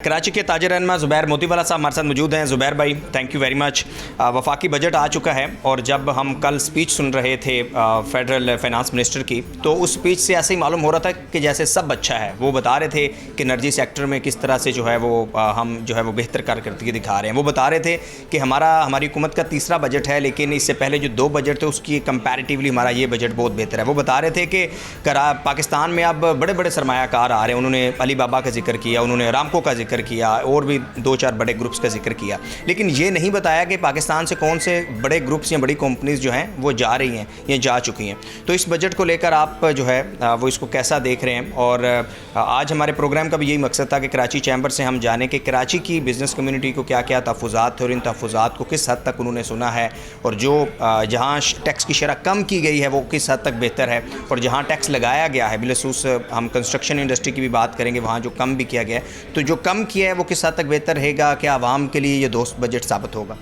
कराची के ताजिर रहनुमा ज़ुबैर मोतीवाला साहब हमारे साथ मौजूद हैं। ज़ुबैर भाई, थैंक यू वेरी मच। वफाकी बजट आ चुका है और जब हम कल स्पीच सुन रहे थे फेडरल फाइनेंस मिनिस्टर की, तो उस स्पीच से ऐसे ही मालूम हो रहा था कि जैसे सब अच्छा है। वो बता रहे थे कि एनर्जी सेक्टर में किस तरह से जो है वो हम जो है वो बेहतर कारकर्दगी दिखा रहे हैं। वो बता रहे थे कि हमारी हुकूमत का तीसरा बजट है, लेकिन इससे पहले जो 2 बजट थे उसकी कंपैरेटिवली हमारा ये बजट बहुत बेहतर है। वो बता रहे थे कि पाकिस्तान में अब बड़े बड़े सरमायाकार आ रहे हैं। उन्होंने अली बाबा का जिक्र किया, उन्होंने अरामको का जिक्र किया और भी 2-4 बड़े ग्रुप्स का जिक्र किया, लेकिन ये नहीं बताया कि पाकिस्तान से कौन से बड़े ग्रुप्स या बड़ी कंपनीज जो हैं वो जा रही हैं या जा चुकी हैं। तो इस बजट को लेकर आप जो है वो इसको कैसा देख रहे हैं? और आज हमारे प्रोग्राम का भी यही मकसद था कि कराची चैम्बर से हम जानें कि कराची की बिज़नेस कम्युनिटी को क्या क्या तहफ़्फ़ुज़ात थे और इन तहफ़्फ़ुज़ात को किस हद तक उन्होंने सुना है, और जो जहाँ टैक्स की शरह कम की गई है वो किस हद तक बेहतर है, और जहाँ टैक्स लगाया गया है, बिलखसूस हम कंस्ट्रक्शन इंडस्ट्री की भी बात करेंगे, वहाँ जो कम भी किया गया है, तो जो कम किया है वो किस हद तक बेहतर रहेगा? क्या आवाम के लिए ये दोस्त बजट साबित होगा?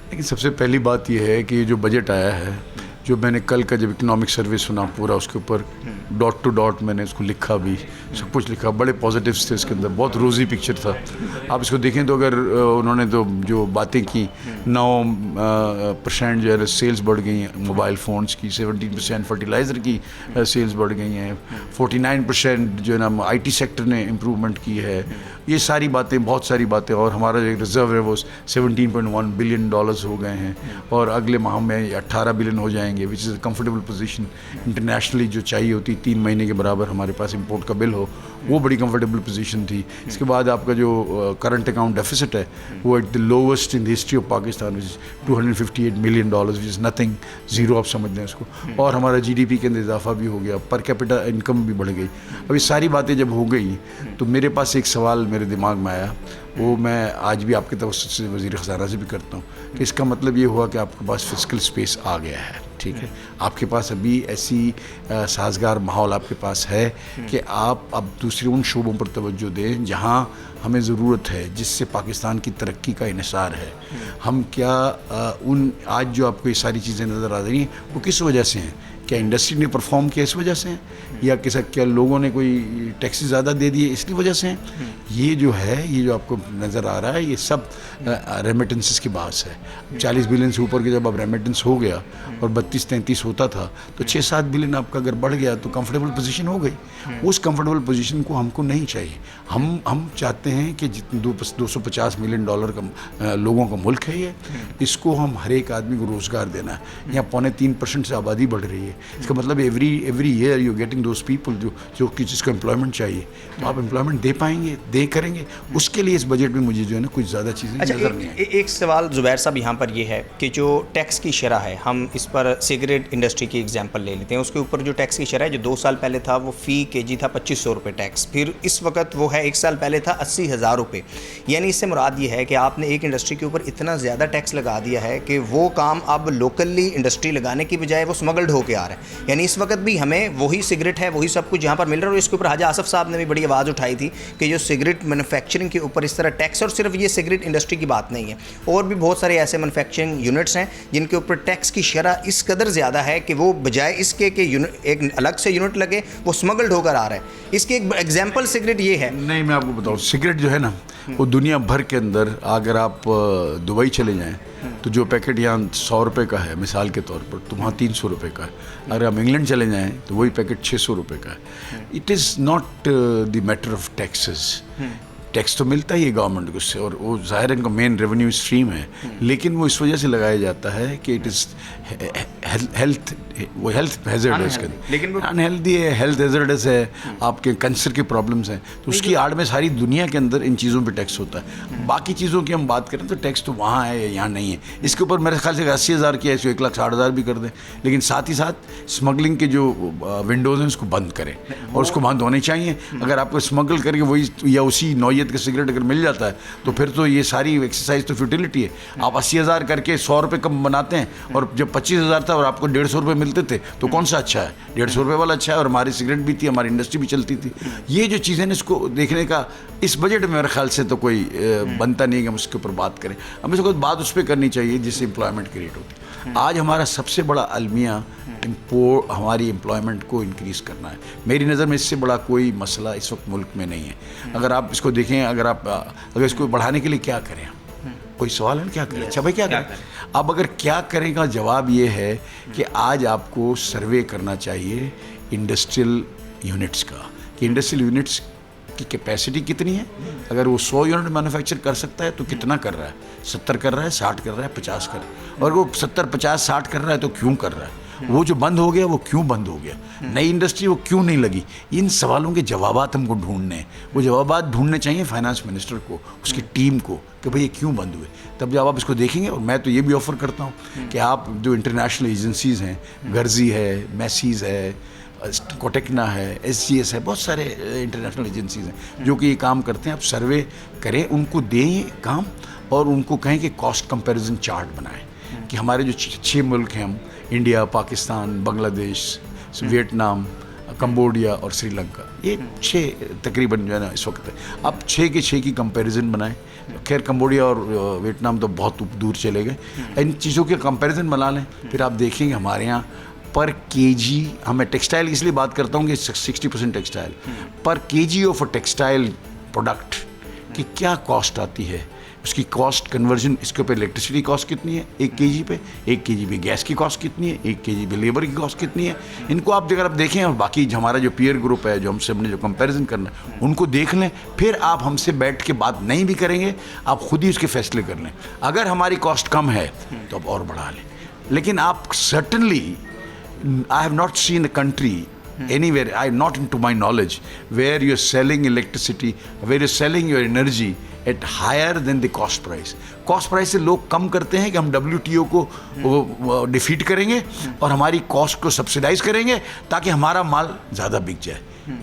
लेकिन सबसे पहली बात यह है कि ये जो बजट आया है, जो मैंने कल का जब इकोनॉमिक सर्वे सुना पूरा, उसके ऊपर डॉट टू डॉट मैंने उसको लिखा भी, सब कुछ लिखा, बड़े पॉजिटिव्स थे इसके अंदर, बहुत रोज़ी पिक्चर था। आप इसको देखें तो अगर उन्होंने तो जो बातें की, 9% जो है सेल्स बढ़ गई हैं मोबाइल फ़ोन्स की, 17% फर्टिलाइज़र की सेल्स बढ़ गई हैं, 49% जो है ना IT सेक्टर ने इम्प्रूवमेंट की है। ये सारी बातें, बहुत सारी बातें, और हमारा जो रिज़र्व है वो $17.1 बिलियन हो गए हैं, और अगले माह में 18 बिलियन हो जाएंगे, which is comfortable position. Internationally जो चाहिए होती 3 महीने के बराबर हमारे पास इंपोर्ट का बिल हो, वो बड़ी कंफर्टेबल पोजीशन थी। इसके बाद आपका जो करंट अकाउंट डेफिसिट है वो at the lowest in the history of Pakistan, which is $258 million, which is nothing, zero आप समझ लें उसको। और हमारा GDP के अंदर इजाफा भी हो गया, पर कैपिटा इनकम भी बढ़ गई। अब ये सारी बातें जब हो गई तो मेरे पास एक सवाल मेरे दिमाग में आया, वो मैं आज भी आपके तवज्जुह से वज़ीर ख़ज़ाना से भी करता हूँ, कि इसका मतलब ये हुआ कि आपके पास फिस्कल स्पेस आ गया है, ठीक है। आपके पास अभी ऐसी साजगार माहौल आपके पास है कि आप अब दूसरे उन शोबों पर तवज्जो दें जहाँ हमें ज़रूरत है, जिससे पाकिस्तान की तरक्की का इन्हिसार है। हम क्या उन आज जो आपको ये सारी चीज़ें नज़र आ रही हैं वो किस वजह से हैं? क्या इंडस्ट्री ने परफॉर्म किया इस वजह से हैं, या क्या लोगों ने कोई टैक्सेस ज़्यादा दे दिए इसकी वजह से हैं? ये जो है, ये जो आपको नज़र आ रहा है, ये सब रेमिटेंसेस की बात है। 40 बिलियन से ऊपर के जब अब रेमिटेंस हो गया और 32-33 होता था, तो 6-7 बिलियन आपका अगर बढ़ गया तो कंफर्टेबल पोजीशन हो गई। उस कंफर्टेबल पोजीशन को हमको नहीं चाहिए। हम चाहते हैं कि जितने $250 मिलियन का लोगों का मुल्क है ये, इसको हम हर एक आदमी को रोज़गार देना है। यहाँ 3.25% से आबादी बढ़ रही है। इसका मतलब every year you getting those people जो कि जिसको एम्प्लॉयमेंट चाहिए, तो आप एम्प्लॉयमेंट दे पाएंगे, दे करेंगे। उसके लिए इस बजट में मुझे जो है ना कुछ ज़्यादा चीज़ें नज़र नहीं आई। एक सवाल ज़ुबैर साहब यहाँ पर ये है कि जो टैक्स की शरह है, हम इस पर सिगरेट इंडस्ट्री की एग्जांपल ले लेते हैं। उसके ऊपर जो टैक्स की शरह है, जो 2 साल पहले था वो फ़ी केजी था ₹2500 टैक्स, फिर इस वक्त वो है 1 साल पहले था ₹80,000। यानी इससे मुराद ये है कि आपने एक इंडस्ट्री के ऊपर इतना ज़्यादा टैक्स लगा दिया है कि वो काम अब लोकली इंडस्ट्री लगाने की बजाय वो स्मगल्ड होकर आ रहा है। यानी इस वक्त भी हमें वही सिगरेट है, वही सब कुछ यहाँ पर मिल रहा है। और इसके ऊपर हाजा आसफ साहब ने भी बड़ी आवाज़ उठाई थी कि जो सिगरेट मैन्युफैक्चरिंग के ऊपर इस तरह टैक्स, और सिर्फ ये सिगरेट इंडस्ट्री की बात नहीं है, और भी बहुत सारे ऐसे मैन्युफैक्चरिंग यूनिट्स हैं जिनके ऊपर टैक्स की शरह इस कदर ज़्यादा है कि वो बजाय इसके कि एक अलग से यूनिट लगे, वो स्मगल्ड होकर आ रहा है। इसकी एक एग्जाम्पल सिगरेट ये है। नहीं, मैं आपको बताऊँ, सिगरेट जो है ना वो दुनिया भर के अंदर, अगर आप दुबई चले जाएँ तो जो पैकेट यहाँ ₹100 का है मिसाल के तौर पर, तो वहाँ ₹300 का है। अगर हम इंग्लैंड चले जाएँ तो वही पैकेट ₹600 का है। It is not the matter of taxes. Tax तो मिलता ही है गवर्नमेंट को उससे, और वो ज़ाहिर इनका मेन रेवेन्यू स्ट्रीम है, लेकिन वो इस वजह से लगाया जाता है कि इट इज़ हेल्थ हैज़र्ड है इसके, लेकिन अनहेल्दी है, हेल्थ हैज़र्डस है, आपके कैंसर के प्रॉब्लम्स हैं, तो उसकी आड़ में सारी दुनिया के अंदर इन चीज़ों पे टैक्स होता है। बाकी चीज़ों की हम बात करें तो टैक्स तो वहाँ है, यहाँ नहीं है। इसके ऊपर मेरे ख्याल से 80,000 की है, इसको 1,60,000 भी कर दें, लेकिन साथ ही साथ स्मगलिंग के जो विंडोज़ हैं उसको बंद करें, और उसको बंद होने चाहिए। अगर आपको स्मगल करके वही या उसी नौयत का सिगरेट अगर मिल जाता है तो फिर तो ये सारी एक्सरसाइज तो फ्यूटिलिटी है। आप 80,000 करके ₹100 कम बनाते हैं, और जब 25,000 था और आपको ₹150 मिलते थे, तो कौन सा अच्छा है? ₹150 वाला अच्छा है, और हमारी सिगरेट भी थी, हमारी इंडस्ट्री भी चलती थी। ये जो चीज़ें इसको देखने का इस बजट में मेरे ख्याल से तो कोई बनता नहीं है कि हम उसके ऊपर बात करें। हमें बात उस पर करनी चाहिए जिससे एम्प्लॉयमेंट क्रिएट होती है। आज हमारा सबसे बड़ा अलमिया हमारी एम्प्लॉयमेंट को इंक्रीज़ करना है। मेरी नज़र में इससे बड़ा कोई मसला इस वक्त मुल्क में नहीं है। अगर आप इसको देखें, अगर इसको बढ़ाने के लिए क्या करें, कोई सवाल है क्या करें? अच्छा भाई क्या करें? अब अगर क्या करें का जवाब ये है कि आज आपको सर्वे करना चाहिए इंडस्ट्रियल यूनिट्स का, कि इंडस्ट्रियल यूनिट्स की कैपेसिटी कितनी है। अगर वो 100 यूनिट मैन्युफैक्चर कर सकता है तो कितना कर रहा है? 70 कर रहा है, 60 कर रहा है, 50 कर रहा है। और वो 70, 50, 60 कर रहा है तो क्यों कर रहा है? वो जो बंद हो गया वो क्यों बंद हो गया? नई इंडस्ट्री वो क्यों नहीं लगी? इन सवालों के जवाबात हमको ढूंढने हैं। वो जवाबात ढूंढने चाहिए फाइनेंस मिनिस्टर को, उसकी टीम को, कि भाई ये क्यों बंद हुए। तब जब आप इसको देखेंगे, और मैं तो ये भी ऑफ़र करता हूँ कि आप जो इंटरनेशनल एजेंसीज़ हैं, गर्जी है, मैसीज़ है, कोटेक्ना है, SGS है, बहुत सारे इंटरनेशनल एजेंसीज़ हैं जो कि ये काम करते हैं। आप सर्वे करें, उनको दें ये काम और उनको कहें कि कॉस्ट कंपैरिजन चार्ट बनाएं कि हमारे जो 6 मुल्क हैं, हम India, Pakistan, Bangladesh, Vietnam, Cambodia और श्रीलंका, ये 6 तकरीबन जो है ना इस वक्त है। आप 6 के 6 की कंपैरिजन बनाएं। खैर कंबोडिया और वियतनाम तो बहुत दूर चले गए। इन चीज़ों के कंपैरिजन बना लें, फिर आप देखेंगे हमारे यहाँ पर केजी, मैं टेक्सटाइल इसलिए बात करता हूँ कि 60% टेक्सटाइल, पर KG of a textile product की क्या कॉस्ट आती है, उसकी कॉस्ट कन्वर्जन, इसके ऊपर इलेक्ट्रिसिटी कॉस्ट कितनी है 1 केजी पे, 1 केजी पे गैस की कॉस्ट कितनी है, 1 केजी पे लेबर की कॉस्ट कितनी है। इनको आप अगर आप देखें, और बाकी हमारा जो पीयर ग्रुप है, जो हमसे हमने जो कंपैरिजन करना है, उनको देख लें। फिर आप हमसे बैठ के बात नहीं भी करेंगे, आप खुद ही उसके फैसले कर लें। अगर हमारी कॉस्ट कम है तो आप और बढ़ा लें, लेकिन आप certainly I have not seen a country anywhere, not into my knowledge, where you're selling electricity, where you're selling your energy at higher than the cost price. Cost price से लोग कम करते हैं कि हम WTO को डिफीट करेंगे और हमारी कॉस्ट को सब्सिडाइज करेंगे ताकि हमारा माल ज़्यादा बिक जाए।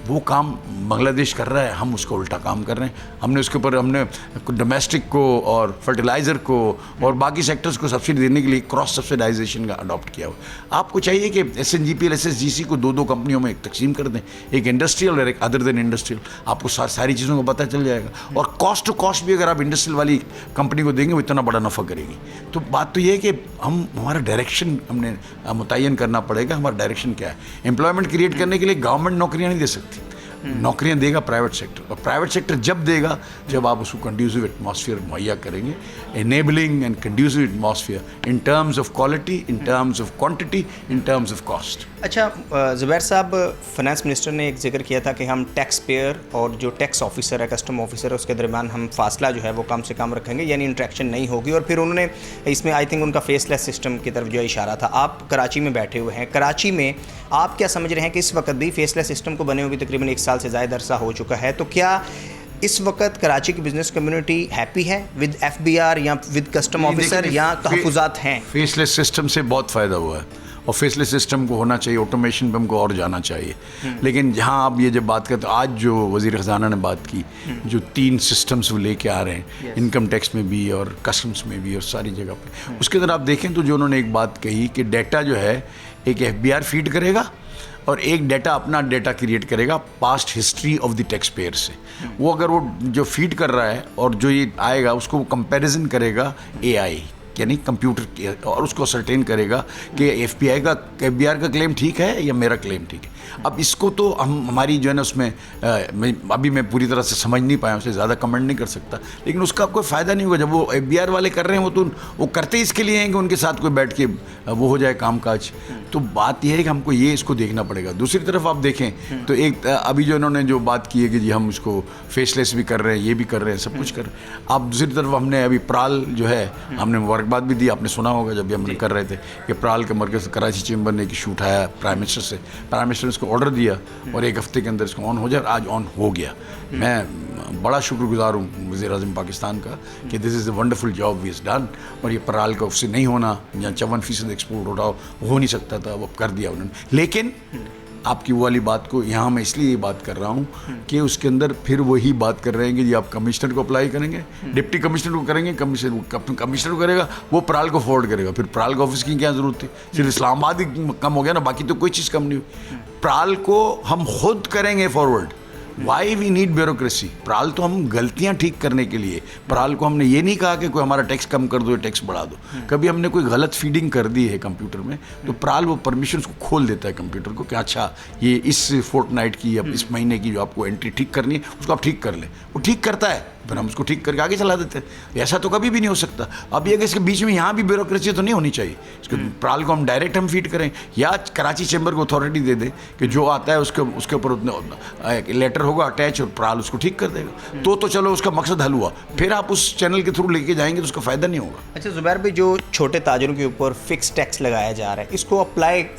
वो काम बांग्लादेश कर रहा है, हम उसका उल्टा काम कर रहे हैं। हमने उसके ऊपर हमने डोमेस्टिक को और फर्टिलाइज़र को और बाकी सेक्टर्स को सब्सिडी देने के लिए क्रॉस सब्सिडाइजेशन का अडॉप्ट किया हुआ। आपको चाहिए कि SNGPL SSGC को 2 कंपनियों में तकसीम कर दें, एक इंडस्ट्रियल और एक अदर देन इंडस्ट्रियल। आपको सारी चीज़ों का पता चल जाएगा। और कॉस्ट टू कॉस्ट भी अगर आप इंडस्ट्रियल वाली कंपनी को देंगे, वो इतना बड़ा नफ़ा करेगी। तो बात तो ये है कि हमारा डायरेक्शन हमने मुतय्यन करना पड़ेगा। हमारा डायरेक्शन क्या है? एम्प्लॉयमेंट क्रिएट करने के लिए गवर्नमेंट नौकरियाँ नहीं दे सकती, नौकरियां देगा प्राइवेट सेक्टर। और प्राइवेट सेक्टर जब देगा जब आप उसको कंड्यूसिव एटमॉस्फेयर मुहैया करेंगे, enabling and conducive atmosphere in terms of quality, in terms of quantity, in terms of cost. अच्छा ज़ुबैर साहब, फाइनेंस मिनिस्टर ने एक जिक्र किया था कि हम टैक्स पेयर और जो टैक्स ऑफिसर है, कस्टम ऑफिसर है, उसके दरमियान हम फासला जो है वो कम से कम रखेंगे, यानी इंट्रैक्शन नहीं होगी। और फिर उन्होंने इसमें आई थिंक उनका फेसलेस सिस्टम की तरफ जो इशारा था। आप कराची में बैठे हुए हैं, कराची में आप क्या समझ रहे हैं कि इस वक्त भी फेसलेस सिस्टम को बने हुए तकरीबन 1 साल से ज़्यादा अरसा हो चुका है, तो क्या इस वक्त कराची की बिजनेस कम्युनिटी हैप्पी है विद FBR या विद कस्टम ऑफिसर, या तहफ़्फ़ुज़ात हैं? फेसलेस सिस्टम से बहुत फ़ायदा हुआ है और फेसलेस सिस्टम को होना चाहिए, ऑटोमेशन पे हमको और जाना चाहिए। लेकिन जहाँ आप ये जब बात करते हो, आज जो वज़ीर ख़ज़ाना ने बात की, जो 3 सिस्टम्स वो लेके आ रहे हैं, इनकम टैक्स में भी और कस्टम्स में भी और सारी जगह पे, उसके अंदर आप देखें तो जो उन्होंने एक बात कही कि डेटा जो है एक FBR फीड करेगा और एक डेटा अपना डेटा क्रिएट करेगा past history of the tax payer से। वो अगर वो जो फीड कर रहा है और जो ये आएगा उसको वो कंपैरिजन करेगा AI यानी कंप्यूटर, और उसको सर्टेन करेगा कि FBR का क्लेम ठीक है या मेरा क्लेम ठीक है। अब इसको तो हमारी जो है ना उसमें अभी मैं पूरी तरह से समझ नहीं पाया, उससे ज़्यादा कमेंट नहीं कर सकता, लेकिन उसका कोई फ़ायदा नहीं होगा। जब वो FBR वाले कर रहे हैं वो करते इसके लिए हैं कि उनके साथ कोई बैठ के वो हो जाए कामकाज। तो बात यह है कि हमको ये इसको देखना पड़ेगा। दूसरी तरफ आप देखें तो एक अभी जो इन्होंने जो बात की है कि जी हम उसको फेसलेस भी कर रहे हैं, ये भी कर रहे हैं, सब कुछ कर रहे हैं। आप दूसरी तरफ हमने अभी प्राल जो है हमने मुबारकबाद भी दी, आपने सुना होगा जब भी हमने कर रहे थे कि प्राल के मरकज़ कराची चेंबर ने एक इशू उठाया प्राइम मिनिस्टर से, प्राइम मिनिस्टर ने इसको ऑर्डर दिया और 1 हफ्ते के अंदर इसको ऑन हो जाए। आज ऑन हो गया। मैं बड़ा शुक्रगुजार हूँ वज़ीर आज़म पाकिस्तान का कि this is a wonderful job we has done. और ये प्राल का उससे नहीं होना, या 54% एक्सपोर्ट हो नहीं सकता था, वो कर दिया उन्होंने। लेकिन आपकी वो वाली बात को यहाँ मैं इसलिए ये बात कर रहा हूँ कि उसके अंदर फिर वही बात कर रहे हैं कि जी आप कमिश्नर को अप्लाई करेंगे, डिप्टी कमिश्नर को करेंगे, कमिश्नर को करेगा, वो प्राल को फॉरवर्ड करेगा। फिर प्राल का ऑफिस की क्या ज़रूरत थी? सिर्फ इस्लामाबाद ही कम हो गया ना, बाकी तो कोई चीज़ कम नहीं हुई। प्राल को हम खुद करेंगे forward, why we need bureaucracy. प्राल तो हम गलतियां ठीक करने के लिए, प्राल को हमने ये नहीं कहा कि कोई हमारा टैक्स कम कर दो, टैक्स बढ़ा दो। कभी हमने कोई गलत फीडिंग कर दी है कंप्यूटर में, तो प्राल वो परमिशन को खोल देता है कंप्यूटर को कि अच्छा ये इस फोर्टनाइट की या इस महीने की जो आपको एंट्री ठीक करनी है उसको आप ठीक कर लें। वो ठीक करता है, फिर हम उसको ठीक करके आगे चला देते हैं। ऐसा तो कभी भी नहीं हो सकता। अब ये कि इसके बीच में यहाँ भी ब्यूरोक्रेसी तो नहीं होनी चाहिए। इसके प्राल को हम डायरेक्ट हम फीड करें, या कराची चैम्बर को अथॉरिटी दे दें कि जो आता है उसके ऊपर उतना लेटर होगा अटैच, और प्राल उसको ठीक कर देगा। तो चलो उसका मकसद हल हुआ। फिर आप उस चैनल के थ्रू लेके जाएंगे तो उसका फ़ायदा नहीं होगा। अच्छा ज़ुबैर भाई, जो छोटे ताजरों के ऊपर फिक्स टैक्स लगाया जा रहा है, इसको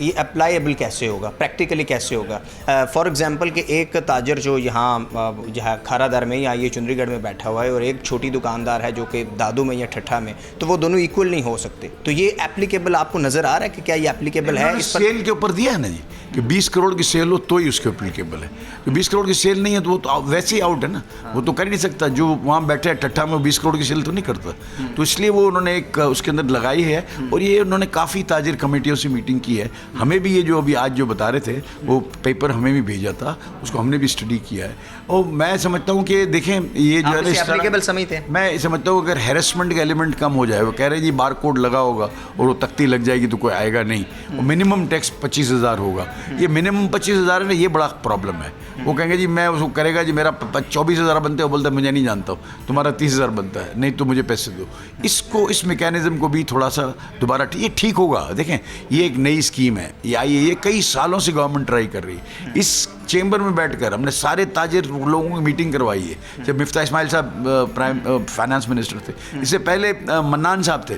ये अप्लाईएबल कैसे होगा, प्रैक्टिकली कैसे होगा? फॉर एग्जांपल कि एक ताजर जो यहाँ खारादर में या ये चुंदरीगढ़ में बैठा हुआ है और एक छोटी दुकानदार है जो कि दादू में या ठट्ठा में, तो वो दोनों इक्वल नहीं हो सकते। तो ये एप्लीकेबल आपको नज़र आ रहा है कि क्या ये एप्लीकेबल है? इस पर सेल के ऊपर दिया है ना जी कि 20 करोड़ की सेल हो तो ही उसके एप्लीकेबल है। तो 20 करोड़ की सेल नहीं है तो वो तो वैसे ही आउट है ना। वो तो कर ही नहीं सकता। जो वहाँ बैठे हैं ठट्ठा में 20 करोड़ की सेल तो नहीं करता। तो इसलिए वो उन्होंने एक उसके अंदर लगाई है, और ये उन्होंने काफ़ी ताजिर कमेटियों से मीटिंग की है। हमें भी ये जो अभी आज जो बता रहे थे वो पेपर हमें भी भेजा था, उसको हमने भी स्टडी किया है। और मैं समझता हूँ कि देखें ये जो है एप्लीकेबल समझते हैं। मैं समझता हूँ अगर हैरेसमेंट का एलिमेंट कम हो जाए, वो कह रहे हैं जी बार कोड लगा होगा और वो तख्ती लग जाएगी तो कोई आएगा नहीं, और मिनिमम टैक्स 25,000 होगा। ये मिनिमम 25,000 है ना, ये बड़ा प्रॉब्लम है। वो कहेंगे जी मैं उसको करेगा जी मेरा 24,000 बनते हो, बोलता है मुझे नहीं जानता हूँ, तुम्हारा 30,000 बनता है, नहीं तो मुझे पैसे दो। इसको इस मैकेनिज्म को भी थोड़ा सा दोबारा ये ठीक होगा। देखें ये एक नई स्कीम है, ये कई सालों से गवर्नमेंट ट्राई कर रही है। इस चेंबर में बैठकर हमने सारे ताजिर लोगों की मीटिंग करवाई है। जब मिफ्ता इस्माइल साहब प्राइम फाइनेंस मिनिस्टर थे, इससे पहले मन्नान साहब थे,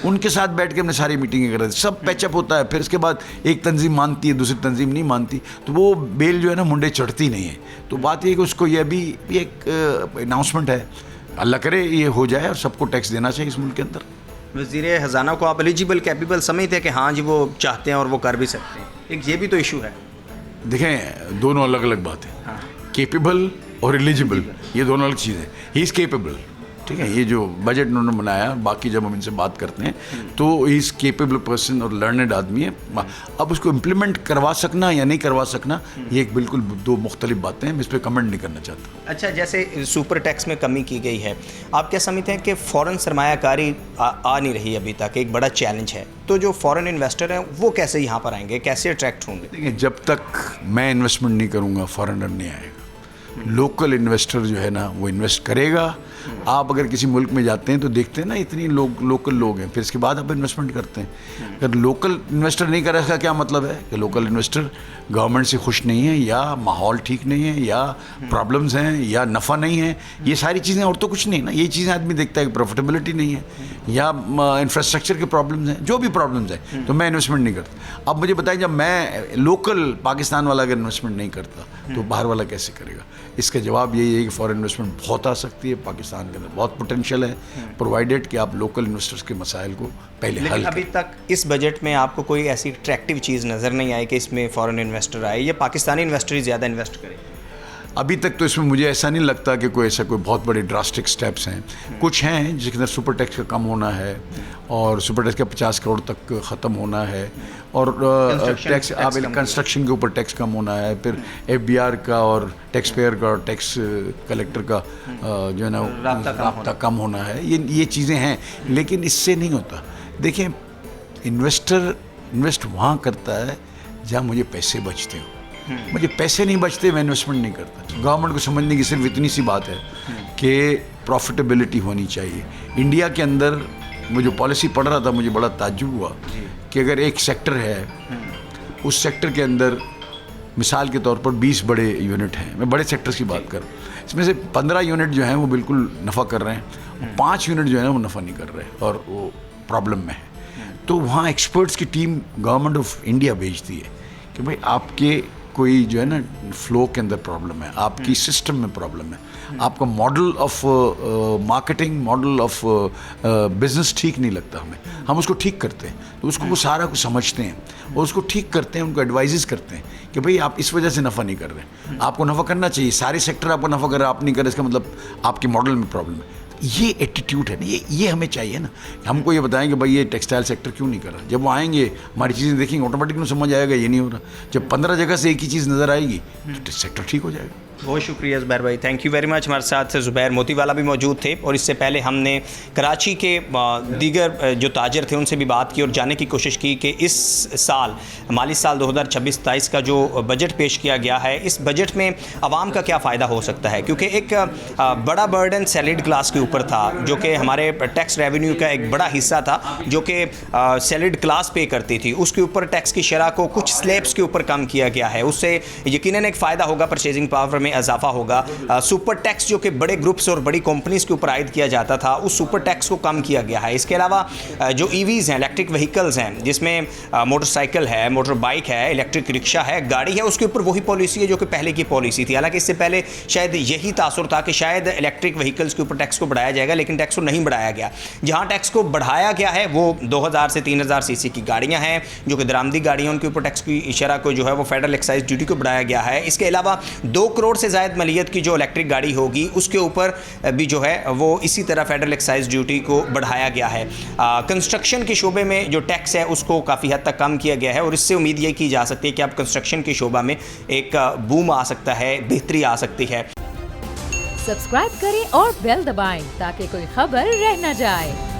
उनके साथ बैठ के हमने सारी मीटिंगें कर रहे थे। सब पैचअप होता है, फिर इसके बाद एक तंजीम मानती है, दूसरी तंजीम नहीं मानती, तो वो बेल जो है ना मुंडे चढ़ती नहीं है। तो बात ये है कि उसको ये भी एक अनाउंसमेंट है, अल्लाह करे ये हो जाए और सबको टैक्स देना चाहिए इस मुल्क के अंदर। वज़ीर ख़जाना को आप एलिजिबल कैपेबल समझते हैं कि हाँ जी वो चाहते हैं और वो कर भी सकते हैं? एक ये भी तो इशू है। देखें दोनों अलग अलग बात है। केपेबल और एलिजिबल ये दोनों अलग चीज़ें। ही इज़ केपेबल, ठीक है। ये जो बजट उन्होंने बनाया, बाकी जब हम इनसे बात करते हैं तो ही इज़ केपेबल पर्सन और लर्नड आदमी है। अब उसको इम्प्लीमेंट करवा सकना या नहीं करवा सकना, ये एक बिल्कुल दो मुख्तलिफ बातें हैं। मैं इस पर कमेंट नहीं करना चाहता। अच्छा, जैसे सुपर टैक्स में कमी की गई है, आप क्या समझते हैं कि फ़ॉरेन सरमायाकारी आ नहीं रही अभी तक, एक बड़ा चैलेंज है, तो जो फ़ॉरेन इन्वेस्टर हैं वो कैसे यहाँ पर आएंगे, कैसे अट्रैक्ट होंगे? देखिए जब तक मैं इन्वेस्टमेंट नहीं करूँगा फॉरेनर नहीं आएगा। लोकल इन्वेस्टर जो है ना वो इन्वेस्ट करेगा। आप अगर किसी मुल्क में जाते हैं तो देखते हैं ना इतनी लोकल लोग हैं, फिर इसके बाद आप इन्वेस्टमेंट करते हैं। अगर लोकल इन्वेस्टर नहीं कर रहा, इसका क्या मतलब है कि लोकल इन्वेस्टर गवर्नमेंट से खुश नहीं है, या माहौल ठीक नहीं है, या प्रॉब्लम्स हैं, या नफ़ा नहीं है। ये सारी चीज़ें, और तो कुछ नहीं ना। ये चीज़ें आदमी देखता है कि प्रॉफिटेबिलिटी नहीं है, या इंफ्रास्ट्रक्चर के प्रॉब्लम्स हैं, जो भी प्रॉब्लम्स हैं, तो मैं इन्वेस्टमेंट नहीं करता। अब मुझे बताएं, जब मैं लोकल पाकिस्तान वाला अगर इन्वेस्टमेंट नहीं करता तो बाहर वाला कैसे करेगा? इसका जवाब यही है कि फॉरेन इन्वेस्टमेंट बहुत आ सकती है पाकिस्तान के अंदर, बहुत पोटेंशियल है, प्रोवाइडेड कि आप लोकल इन्वेस्टर्स के मसाइल को पहले हल लेकिन अभी तक इस बजट में आपको कोई ऐसी अट्रैक्टिव चीज़ नज़र नहीं आई कि इसमें फ़ॉरेन इन्वेस्टर आए या पाकिस्तानी इन्वेस्टर ही ज़्यादा इन्वेस्ट करें? अभी तक तो इसमें मुझे ऐसा नहीं लगता कि कोई बहुत बड़े ड्रास्टिक स्टेप्स हैं। कुछ हैं जिसके अंदर सुपर टैक्स का कम होना है, और सुपर टैक्स का 50 करोड़ तक ख़त्म होना है, और टैक्स आप कंस्ट्रक्शन के ऊपर टैक्स कम होना है, फिर FBR का और टैक्स पेयर का और टैक्स कलेक्टर का जो है ना राब्ता कम होना है। ये चीज़ें हैं, लेकिन इससे नहीं होता। देखें इन्वेस्टर इन्वेस्ट वहाँ करता है जहाँ मुझे पैसे बचते हो। मुझे पैसे नहीं बचते, मैं इन्वेस्टमेंट नहीं करता। गवर्नमेंट को समझने की सिर्फ इतनी सी बात है कि प्रॉफिटेबिलिटी होनी चाहिए। इंडिया के अंदर मैं जो पॉलिसी पढ़ रहा था, मुझे बड़ा ताज्जुब हुआ कि अगर एक सेक्टर है, उस सेक्टर के अंदर मिसाल के तौर पर 20 बड़े यूनिट हैं, मैं बड़े सेक्टर्स की बात करूँ, इसमें से 15 यूनिट जो हैं वो बिल्कुल नफ़ा कर रहे हैं, 5 यूनिट जो है ना वो नफ़ा नहीं कर रहे और वो प्रॉब्लम में है। तो वहाँ एक्सपर्ट्स की टीम गवर्नमेंट ऑफ इंडिया भेजती है कि भाई आपके कोई जो है ना फ्लो के अंदर प्रॉब्लम है, आपकी सिस्टम में प्रॉब्लम है, आपका model of marketing, model of business ठीक नहीं लगता हमें, हम उसको ठीक करते हैं। तो उसको वो सारा कुछ समझते हैं और उसको ठीक करते हैं, उनको एडवाइजेस करते हैं कि भाई आप इस वजह से नफ़ा नहीं कर रहे, आपको नफ़ा करना चाहिए, सारे सेक्टर आपको नफ़ा कर रहे, आप नहीं कर रहे, इसका मतलब आपके मॉडल में प्रॉब्लम है। ये एटीट्यूड है ना, ये हमें चाहिए ना। हमको ये बताएं कि भाई ये टेक्सटाइल सेक्टर क्यों नहीं कर रहा। जब वो आएंगे हमारी चीज़ें देखेंगे, ऑटोमेटिक समझ आएगा ये नहीं हो रहा। जब 15 जगह से एक ही चीज़ नज़र आएगी तो सेक्टर ठीक हो जाएगा। बहुत शुक्रिया ज़ुबैर भाई, थैंक यू वेरी मच। हमारे साथ ज़ुबैर मोतीवाला भी मौजूद थे और इससे पहले हमने कराची के दीगर जो ताजर थे उनसे भी बात की और जानने की कोशिश की कि इस साल माली साल 2026-27 का जो बजट पेश किया गया है, इस बजट में आवाम का क्या फ़ायदा हो सकता है, क्योंकि एक बड़ा बर्डन सैलरीड क्लास के ऊपर था, जो कि हमारे टैक्स रेवेन्यू का एक बड़ा हिस्सा था, जो कि सैलरीड क्लास पे करती थी। उसके ऊपर टैक्स की शरह को कुछ स्लैब्स के ऊपर कम किया गया है, उससे यकीनन एक फ़ायदा होगा, परचेजिंग पावर में इजाफा होगा। सुपर टैक्स जो कि बड़े ग्रुप्स और बड़ी कंपनीज़ के ऊपर आयद किया जाता था, उस सुपर टैक्स को कम किया गया है। इसके अलावा जो ईवीज़ हैं, इलेक्ट्रिक व्हीकल्स हैं, जिसमें मोटरसाइकिल है, मोटर बाइक है, इलेक्ट्रिक रिक्शा है, गाड़ी है, उसके ऊपर वही पॉलिसी है जो कि पहले की पॉलिसी थी। हालांकि इससे पहले शायद यही तासुर था कि शायद इलेक्ट्रिक व्हीकल्स के ऊपर टैक्स को बढ़ाया जाएगा, लेकिन टैक्स को नहीं बढ़ाया गया। जहाँ टैक्स को बढ़ाया गया है वो 2000 से 3000 सीसी की गाड़ियाँ हैं, जो कि दरामदी गाड़ियाँ, उनके ऊपर टैक्स की शरह को जो है वो फेडरल एक्साइज ड्यूटी को बढ़ाया गया है। इसके अलावा 2 करोड़ से ज़ायद मलियत की जो इलेक्ट्रिक गाड़ी होगी उसके ऊपर भी जो है वो इसी तरह फेडरल एक्साइज ड्यूटी को बढ़ाया गया है। कंस्ट्रक्शन के शोबे में जो टैक्स है उसको काफ़ी हद तक कम किया गया है और इससे उम्मीद ये की जा सकती है कि अब कंस्ट्रक्शन के शोबा में एक बूम आ सकता है, बेहतरी आ सकती है। सब्सक्राइब करें और बेल दबाएं ताकि कोई खबर रह न जाए।